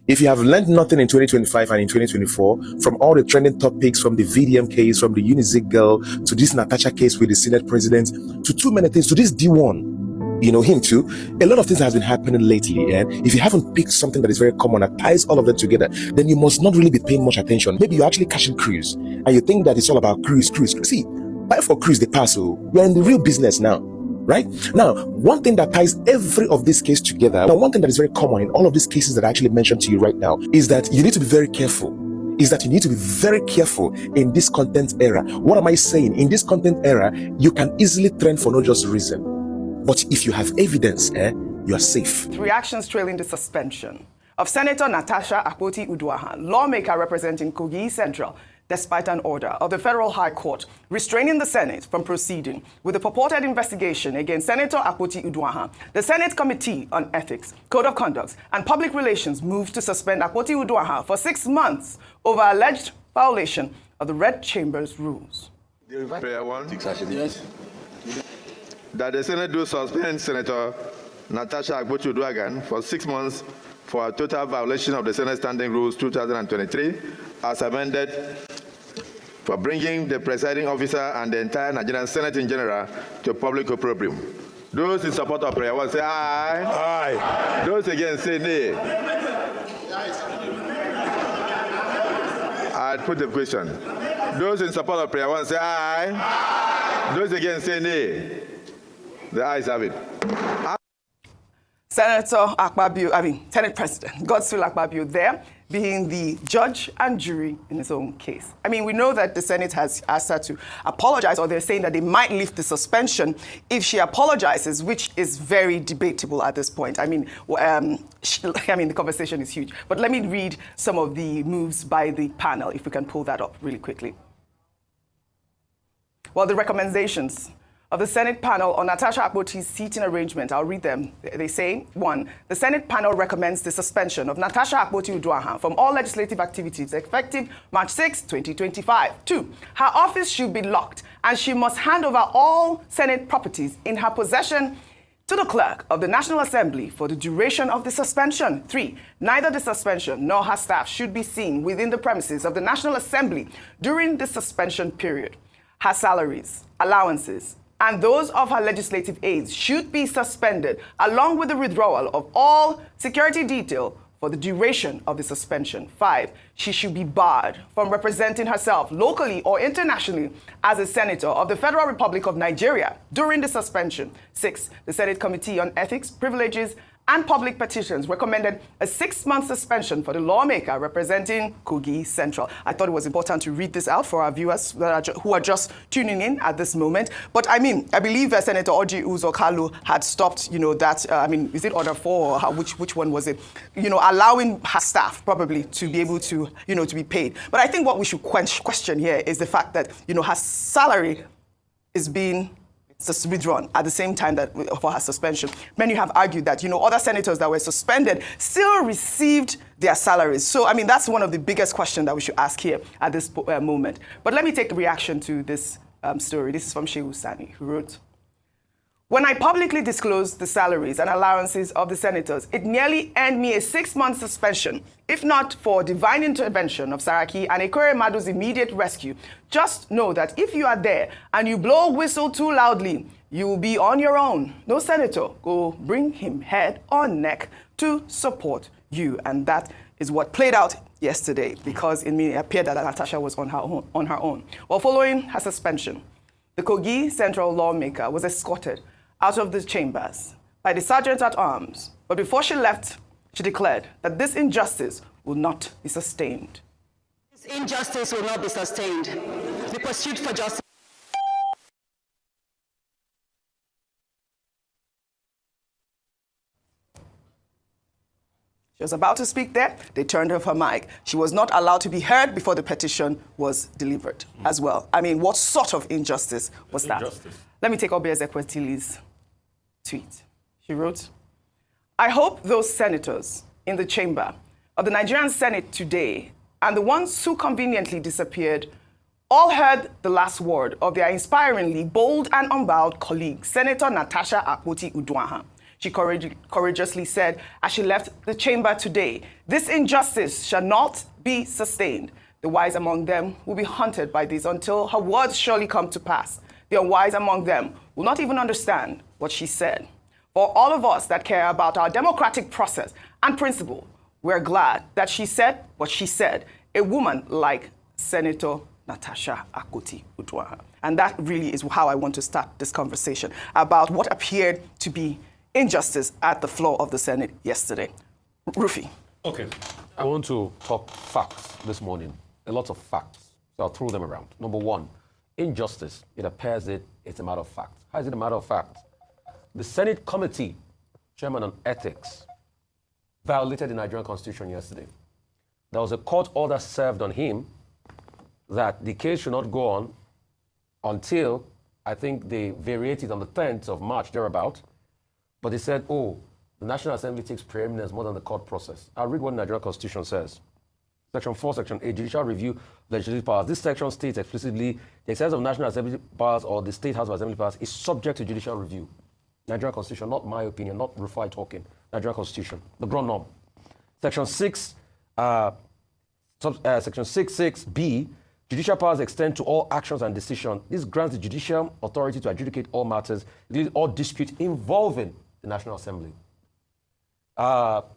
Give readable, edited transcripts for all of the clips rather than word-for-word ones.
If you have learned nothing in 2025 and in 2024 from all the trending topics, from the VDM case, from the Unizig girl, to this Natasha case with the Senate president, to too many things, to this D1, him too, a lot of things have been happening lately. And if you haven't picked something that is very common that ties all of them together, then you must not really be paying much attention. Maybe you're actually catching cruise and you think that it's all about cruise. See, buy for cruise the pass. So we're in the real business now. Right? Now, one thing that ties every of these cases together, one thing that is very common in all of these cases that I actually mentioned to you right now, is that you need to be very careful. In this content era. What am I saying? In this content era, you can easily trend for no just reason. But if you have evidence, you are safe. Reactions trailing the suspension of Senator Natasha Akpoti-Uduaghan, lawmaker representing Kogi Central, despite an order of the Federal High Court restraining the Senate from proceeding with a purported investigation against Senator Akpoti-Uduaghan. The Senate Committee on Ethics, Code of Conduct, and Public Relations moved to suspend Akpoti-Uduaghan for 6 months over alleged violation of the Red Chamber's rules. Prayer one. Yes. That the Senate do suspend Senator Natasha Akpoti-Uduaghan for 6 months for a total violation of the Senate Standing Rules 2023 as amended, for bringing the presiding officer and the entire Nigerian Senate in general to public opprobrium. Those in support of prayer one say aye. Aye. Those against say nay. I put the question. Those in support of prayer one say aye. Aye. Those against say nay. The ayes have it. Senate President Godswill Akpabio there being the judge and jury in his own case. I mean, we know that the Senate has asked her to apologize, or they're saying that they might lift the suspension if she apologizes, which is very debatable at this point. I mean, the conversation is huge. But let me read some of the moves by the panel, if we can pull that up really quickly. Well, the recommendations of the Senate panel on Natasha Akpoti's seating arrangement. I'll read them. They say, 1, the Senate panel recommends the suspension of Natasha Akpoti-Uduaghan from all legislative activities effective March 6, 2025. 2, her office should be locked and she must hand over all Senate properties in her possession to the clerk of the National Assembly for the duration of the suspension. 3, neither the suspension nor her staff should be seen within the premises of the National Assembly during the suspension period. Her salaries, allowances, and those of her legislative aides should be suspended, along with the withdrawal of all security detail for the duration of the suspension. 5, she should be barred from representing herself locally or internationally as a senator of the Federal Republic of Nigeria during the suspension. 6, the Senate Committee on Ethics, Privileges, and Public Petitions recommended a 6-month suspension for the lawmaker representing Kogi Central. I thought it was important to read this out for our viewers who are just tuning in at this moment. But I mean, I believe Senator Orji Uzor-Kalu had stopped, is it order 4 or which one was it? Allowing her staff probably to be able to, to be paid. But I think what we should question here is the fact that, her salary is being withdrawn at the same time that for her suspension. Many have argued that, other senators that were suspended still received their salaries. So, that's one of the biggest questions that we should ask here at this moment. But let me take a reaction to this story. This is from Shehu Sani, who wrote, when I publicly disclosed the salaries and allowances of the senators, it nearly earned me a 6-month suspension, if not for divine intervention of Saraki and Ekore Madu's immediate rescue. Just know that if you are there and you blow a whistle too loudly, you will be on your own. No senator go bring him head or neck to support you. And that is what played out yesterday, because it appeared that Natasha was on her own. Well, following her suspension, the Kogi Central lawmaker was escorted out of the chambers by the sergeant-at-arms. But before she left, she declared that this injustice will not be sustained. This injustice will not be sustained. The pursuit for justice. She was about to speak there. They turned off her mic. She was not allowed to be heard before the petition was delivered as well. What sort of injustice was that? Let me take Obieze Ekwetili's tweet. She wrote, I hope those senators in the chamber of the Nigerian Senate today and the ones who conveniently disappeared all heard the last word of their inspiringly bold and unbowed colleague, Senator Natasha Akpoti-Uduaghan. She courageously said as she left the chamber today, "This injustice shall not be sustained. The wise among them will be haunted by this until her words surely come to pass. The unwise among them will not even understand what she said." For all of us that care about our democratic process and principle, we're glad that she said what she said, a woman like Senator Natasha Akpoti-Uduaghan. And that really is how I want to start this conversation about what appeared to be injustice at the floor of the Senate yesterday. Rufai. Okay. I want to talk facts this morning, a lot of facts. So I'll throw them around. Number one, injustice. It appears it's a matter of fact. How is it a matter of fact? The Senate Committee, Chairman on Ethics, violated the Nigerian Constitution yesterday. There was a court order served on him that the case should not go on until, I think they variated on the 10th of March, thereabout. But they said, oh, the National Assembly takes preeminence more than the court process. I'll read what the Nigerian Constitution says. Section 4, Section 8, judicial review of legislative powers. This section states explicitly, the exercise of National Assembly powers or the State House of Assembly powers is subject to judicial review. Nigerian Constitution, not my opinion, not Rufai talking. Nigerian Constitution, the ground norm. Section 6, Section 6(6)(b), judicial powers extend to all actions and decisions. This grants the judicial authority to adjudicate all matters, including all disputes involving the National Assembly. The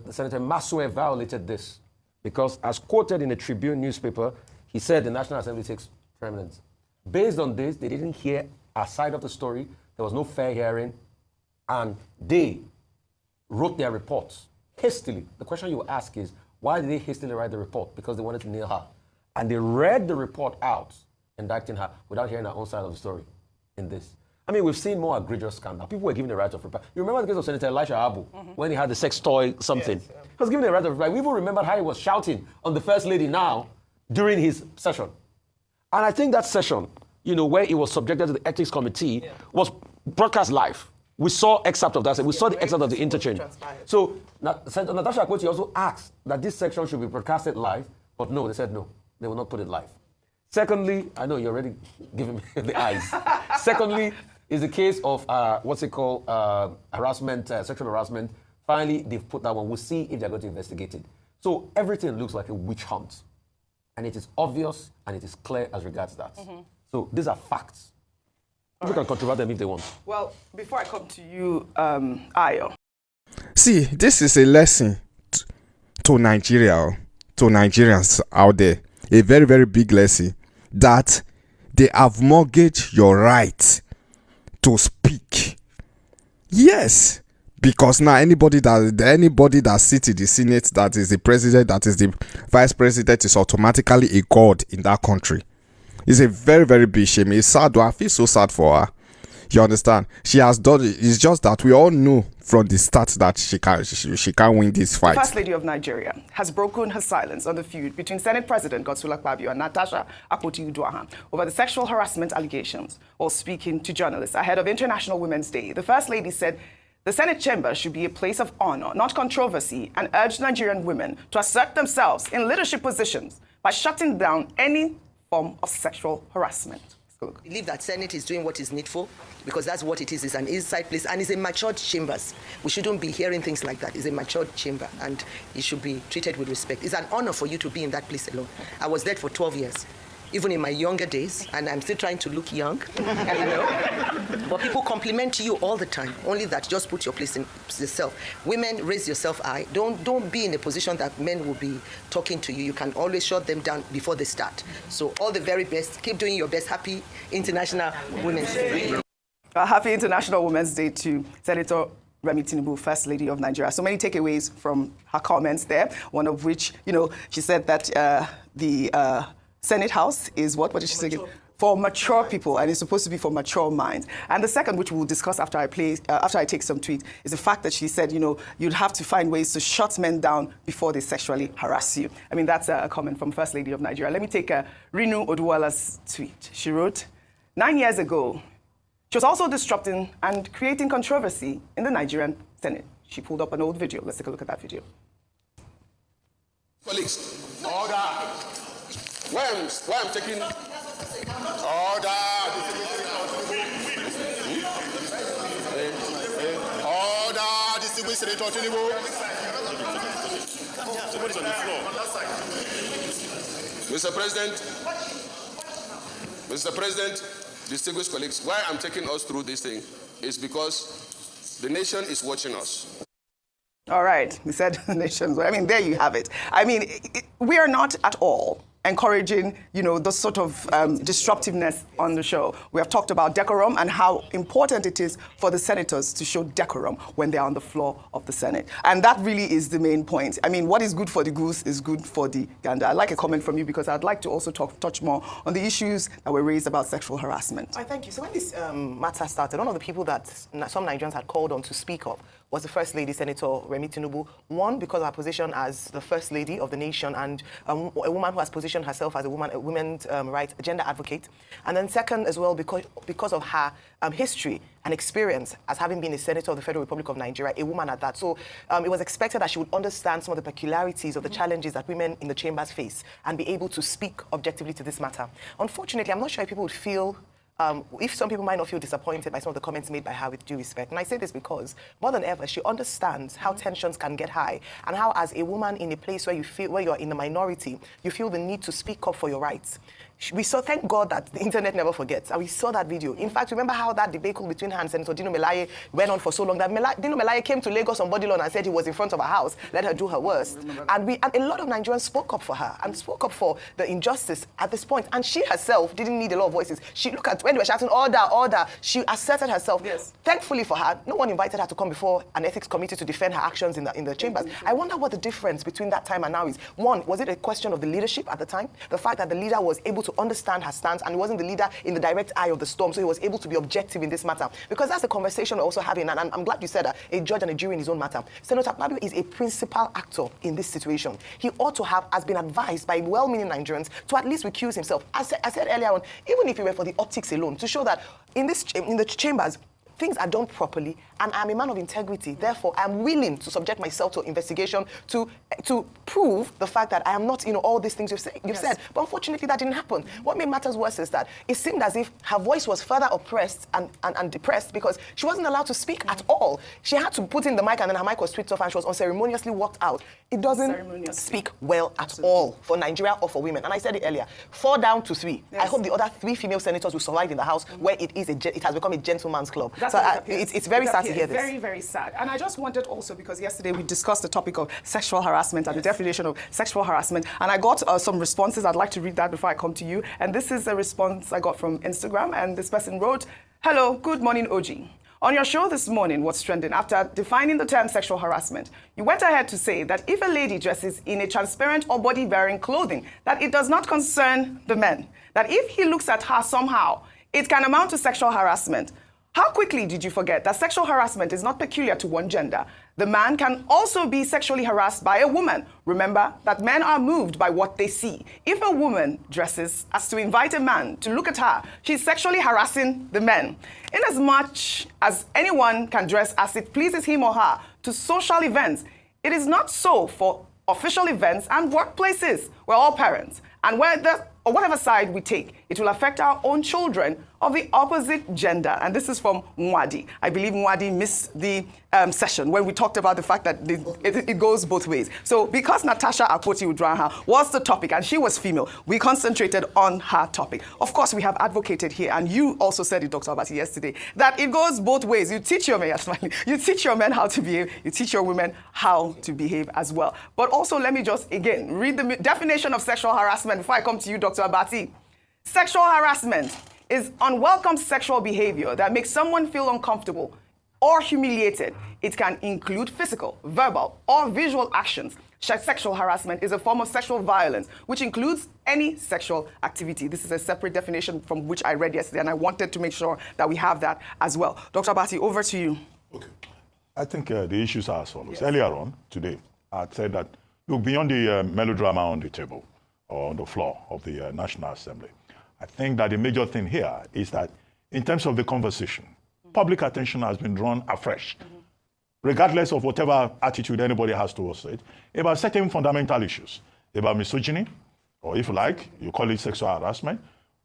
Senator Masue violated this because, as quoted in the Tribune newspaper, he said the National Assembly takes preeminence. Based on this, they didn't hear our side of the story. There was no fair hearing, and they wrote their reports hastily. The question you ask is, why did they hastily write the report? Because they wanted to nail her. And they read the report out, indicting her, without hearing her own side of the story in this. I mean, we've seen more egregious scandal. People were given the right of reply. You remember the case of Senator Elisha Abu, when he had the sex toy something? Yes, yeah. He was given the right of reply. We even remember how he was shouting on the First Lady now during his session. And I think that session, where he was subjected to the Ethics Committee, was broadcast live. We saw excerpt of that. We saw the excerpt of the interchange. So Senator Natasha Akpoti also asked that this section should be broadcasted live, but no, they said no. They will not put it live. Secondly, I know you're already giving me the eyes. Secondly, is the case of, harassment, sexual harassment. Finally, they've put that one. We'll see if they're going to investigate it. So everything looks like a witch hunt. And it is obvious and it is clear as regards that. So these are facts. People can controvert them if they want. Well, before I come to you, Ayo. See, this is a lesson to Nigeria, to Nigerians out there. A very, very big lesson that they have mortgaged your right to speak. Yes, because now anybody that sits in the Senate, that is the president, that is the vice president, is automatically a god in that country. It's a very, very big shame. It's sad. I feel so sad for her. You understand? She has done it. It's just that we all know from the start that she can't win this fight. The First Lady of Nigeria has broken her silence on the feud between Senate President Godswill Akpabio and Natasha Akpoti-Uduaghan over the sexual harassment allegations. While speaking to journalists ahead of International Women's Day, the First Lady said the Senate chamber should be a place of honor, not controversy, and urged Nigerian women to assert themselves in leadership positions by shutting down any form of sexual harassment. I believe that Senate is doing what is needful because that's what it is. It's an inside place and it's a matured chambers. We shouldn't be hearing things like that. It's a matured chamber and it should be treated with respect. It's an honor for you to be in that place alone. I was there for 12 years, even in my younger days, and I'm still trying to look young, But people compliment you all the time. Only that, just put your place in yourself. Women, raise yourself high. Don't be in a position that men will be talking to you. You can always shut them down before they start. So all the very best. Keep doing your best. Happy International Women's Day. Happy International Women's Day to Senator Remi Tinubu, First Lady of Nigeria. So many takeaways from her comments there. One of which, she said that the Senate House is what? What did she say? For mature people, and it's supposed to be for mature minds. And the second, which we'll discuss after I take some tweets, is the fact that she said, you'd have to find ways to shut men down before they sexually harass you. I mean, that's a comment from First Lady of Nigeria. Let me take Rinu Oduwala's tweet. She wrote, 9 years ago, she was also disrupting and creating controversy in the Nigerian Senate. She pulled up an old video. Let's take a look at that video. Colleagues, order. Why I'm taking order. Senator Tinubu. Somebody's on the floor. Mr. President, distinguished colleagues, why I'm taking us through this thing is because the nation is watching us. All right, we said nations. I mean, there you have it. I mean, we are not at all encouraging, the sort of disruptiveness on the show. We have talked about decorum and how important it is for the senators to show decorum when they're on the floor of the Senate. And that really is the main point. I mean, what is good for the goose is good for the gander. I'd like a comment from you because I'd like to also touch more on the issues that were raised about sexual harassment. Thank you. So when this matter started, one of the people that some Nigerians had called on to speak up was the First Lady, Senator Remi Tinubu. One, because of her position as the First Lady of the nation and a woman who has positioned herself as a women's rights agenda advocate. And then second as well, because of her history and experience as having been a senator of the Federal Republic of Nigeria, a woman at that. So it was expected that she would understand some of the peculiarities of the challenges that women in the chambers face and be able to speak objectively to this matter. Unfortunately, I'm not sure if people would feel if some people might not feel disappointed by some of the comments made by her, with due respect. And I say this because, more than ever, she understands how tensions can get high and how, as a woman in a place where you're in the minority, you feel the need to speak up for your rights. We saw, thank God, that the internet never forgets, and we saw that video. In fact, remember how that debate between her and Senator Dino Melaye went on for so long that Dino Melaye came to Lagos on body lawn and said he was in front of her house, let her do her worst. And a lot of Nigerians spoke up for her and spoke up for the injustice at this point. And she herself didn't need a lot of voices. She looked at when they were shouting, order, order, she asserted herself. Yes. Thankfully for her, no one invited her to come before an ethics committee to defend her actions in the chambers. I wonder what the difference between that time and now is. One, was it a question of the leadership at the time? The fact that the leader was able to understand her stance and wasn't the leader in the direct eye of the storm, so he was able to be objective in this matter. Because that's the conversation we're also having, and I'm glad you said that, a judge and a jury in his own matter. Senator Akpabio is a principal actor in this situation. He ought to have, has been advised by well-meaning Nigerians to at least recuse himself. I said earlier on, even if it were for the optics alone, to show that in the chambers, things are done properly, and I'm a man of integrity. Therefore, I'm willing to subject myself to investigation to prove the fact that I am not, all these things you've said. But unfortunately, that didn't happen. What made matters worse is that it seemed as if her voice was further oppressed and depressed because she wasn't allowed to speak at all. She had to put in the mic, and then her mic was switched off, and she was unceremoniously walked out. It doesn't speak well at all for Nigeria or for women. And I said it earlier, 4 down to 3. Yes. I hope the other 3 female senators will survive in the House where it has become a gentleman's club. So it's very sad to hear this. Very, very sad. And I just wanted also, because yesterday we discussed the topic of sexual harassment and the definition of sexual harassment, and I got some responses. I'd like to read that before I come to you. And this is a response I got from Instagram, and this person wrote, "Hello, good morning, OG. On your show this morning, What's Trending, after defining the term sexual harassment, you went ahead to say that if a lady dresses in a transparent or body-bearing clothing, that it does not concern the men. That if he looks at her somehow, it can amount to sexual harassment. How quickly did you forget that sexual harassment is not peculiar to one gender? The man can also be sexually harassed by a woman. Remember that men are moved by what they see. If a woman dresses as to invite a man to look at her, she's sexually harassing the men. Inasmuch as anyone can dress as it pleases him or her to social events, it is not so for official events and workplaces. We're all parents. And whatever side we take, it will affect our own children of the opposite gender." And this is from Mwadi. I believe Mwadi missed the session when we talked about the fact that it goes both ways. So because Natasha Akpoti-Uduaghan was the topic and she was female, we concentrated on her topic. Of course, we have advocated here, and you also said it, Dr. Abati, yesterday, that it goes both ways. You teach your men, you teach your men how to behave, you teach your women how to behave as well. But also, let me just, again, read the definition of sexual harassment before I come to you, Dr. Abati. Sexual harassment is unwelcome sexual behavior that makes someone feel uncomfortable or humiliated. It can include physical, verbal, or visual actions. Sexual harassment is a form of sexual violence, which includes any sexual activity. This is a separate definition from which I read yesterday, and I wanted to make sure that we have that as well. Dr. Abati, over to you. Okay. I think the issues are as follows. Yes. Earlier on today, I said that, look, beyond the melodrama on the table or on the floor of the National Assembly, I think that the major thing here is that in terms of the conversation, public attention has been drawn afresh, regardless of whatever attitude anybody has towards it, about certain fundamental issues, about misogyny, or if you like, you call it sexual harassment,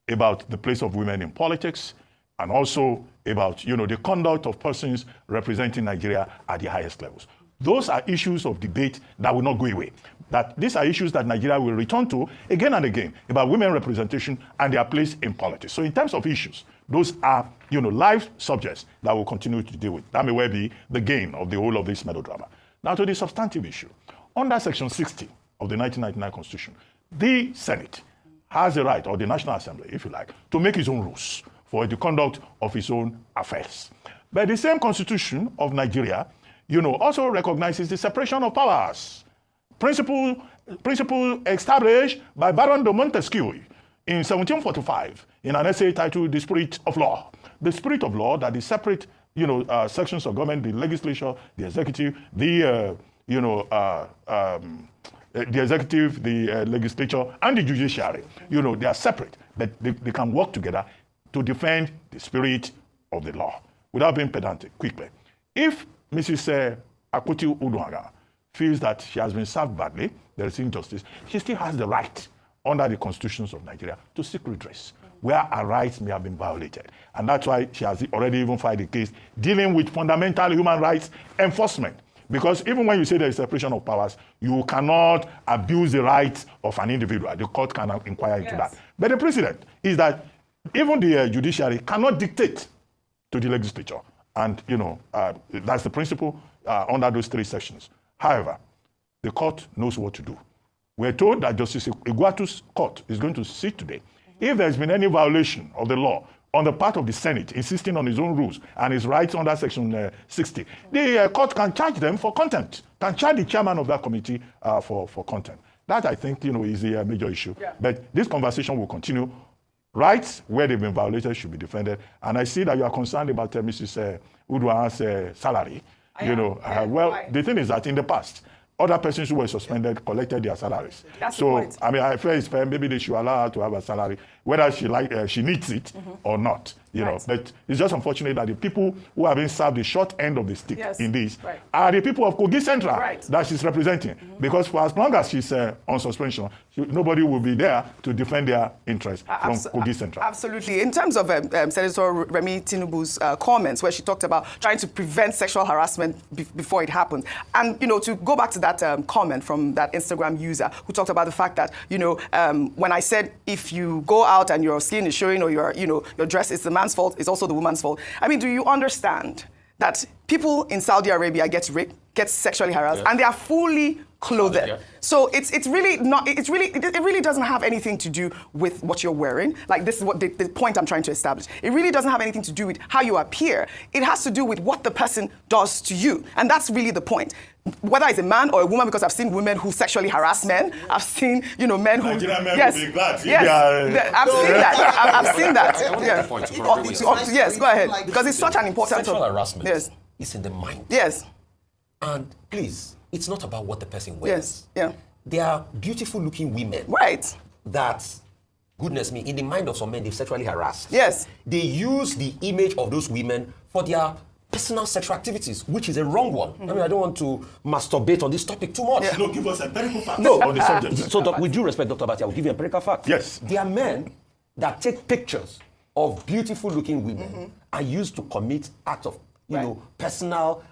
about the place of women in politics, and also about, the conduct of persons representing Nigeria at the highest levels. Those are issues of debate that will not go away. That these are issues that Nigeria will return to again and again about women representation and their place in politics. So in terms of issues, those are, live subjects that we'll continue to deal with. That may well be the gain of the whole of this melodrama. Now to the substantive issue. Under Section 60 of the 1999 Constitution, the Senate has the right, or the National Assembly, if you like, to make its own rules for the conduct of its own affairs. But the same Constitution of Nigeria, also recognizes the separation of powers. Principle established by Baron de Montesquieu in 1745 in an essay titled The Spirit of Law. The spirit of law, that is separate, sections of government, the legislature, the executive, the executive, the legislature, and the judiciary. They are separate, but they can work together to defend the spirit of the law. Without being pedantic, quickly. If Mrs. Akpoti-Uduaghan feels that she has been served badly, there is injustice, she still has the right, under the constitutions of Nigeria, to seek redress where her rights may have been violated. And that's why she has already even filed a case dealing with fundamental human rights enforcement. Because even when you say there is separation of powers, you cannot abuse the rights of an individual. The court can inquire into that. But the precedent is that even the judiciary cannot dictate to the legislature. And, that's the principle under those three sections. However, the court knows what to do. We're told that Justice Iguatu's court is going to sit today. If there's been any violation of the law on the part of the Senate, insisting on his own rules and his rights under Section 60, the court can charge them for contempt, can charge the chairman of that committee for contempt. That, I think, is a major issue. Yeah. But this conversation will continue. Rights where they've been violated should be defended. And I see that you are concerned about Mrs. Uduaghan's salary. The thing is that in the past, other persons who were suspended collected their salaries. That's the point. I feel it's fair. Maybe they should allow her to have a salary, whether she needs it or not. But it's just unfortunate that the people who have been served the short end of the stick in this are the people of Kogi Central that she's representing. Because for as long as she's on suspension, nobody will be there to defend their interests from Kogi Central. Absolutely. In terms of Senator Remi Tinubu's comments, where she talked about trying to prevent sexual harassment before it happens, and to go back to that comment from that Instagram user who talked about the fact that when I said if you go out and your skin is showing or your dress is the man's fault, it's also the woman's fault. I mean, do you understand that people in Saudi Arabia get raped, get sexually harassed, and they are fully clothed? So it really doesn't have anything to do with what you're wearing. Like, this is what the point I'm trying to establish. It really doesn't have anything to do with how you appear. It has to do with what the person does to you. And that's really the point. Whether it's a man or a woman, because I've seen women who sexually harass men. I've seen, men who... Nigerian men yes, will be glad. yes, I've seen that. I've seen that. Yes, go ahead. Because it's such an important... Sexual harassment is in the mind. Yes. And please, it's not about what the person wears. Yes, They are beautiful looking women. Right. That, goodness me, in the mind of some men, they've sexually harassed. Yes. They use the image of those women for their personal sexual activities, which is a wrong one. I mean, I don't want to masturbate on this topic too much. No, give us empirical facts on the subject. So, with due respect, Dr. Abati, I will give you empirical facts. Yes. There are men that take pictures of beautiful looking women and use to commit acts of personal,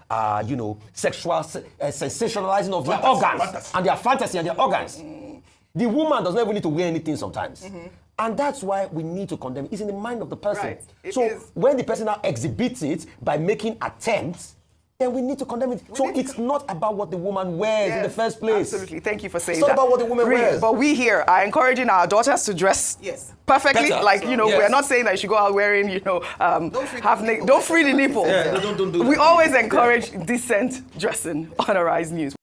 sexual sensationalizing of their organs and their fantasy and their organs. The woman does not even need to wear anything sometimes. And that's why we need to condemn it. It's in the mind of the person. So when the person now exhibits it by making attempts, then we need to condemn it. So it's not about what the woman wears in the first place. Absolutely. Thank you for saying that. It's not that. about what the woman wears. But we here are encouraging our daughters to dress perfectly. Better. Like, we're not saying that you should go out wearing, don't free the nipple. Don't do we always encourage decent dressing on Arise News.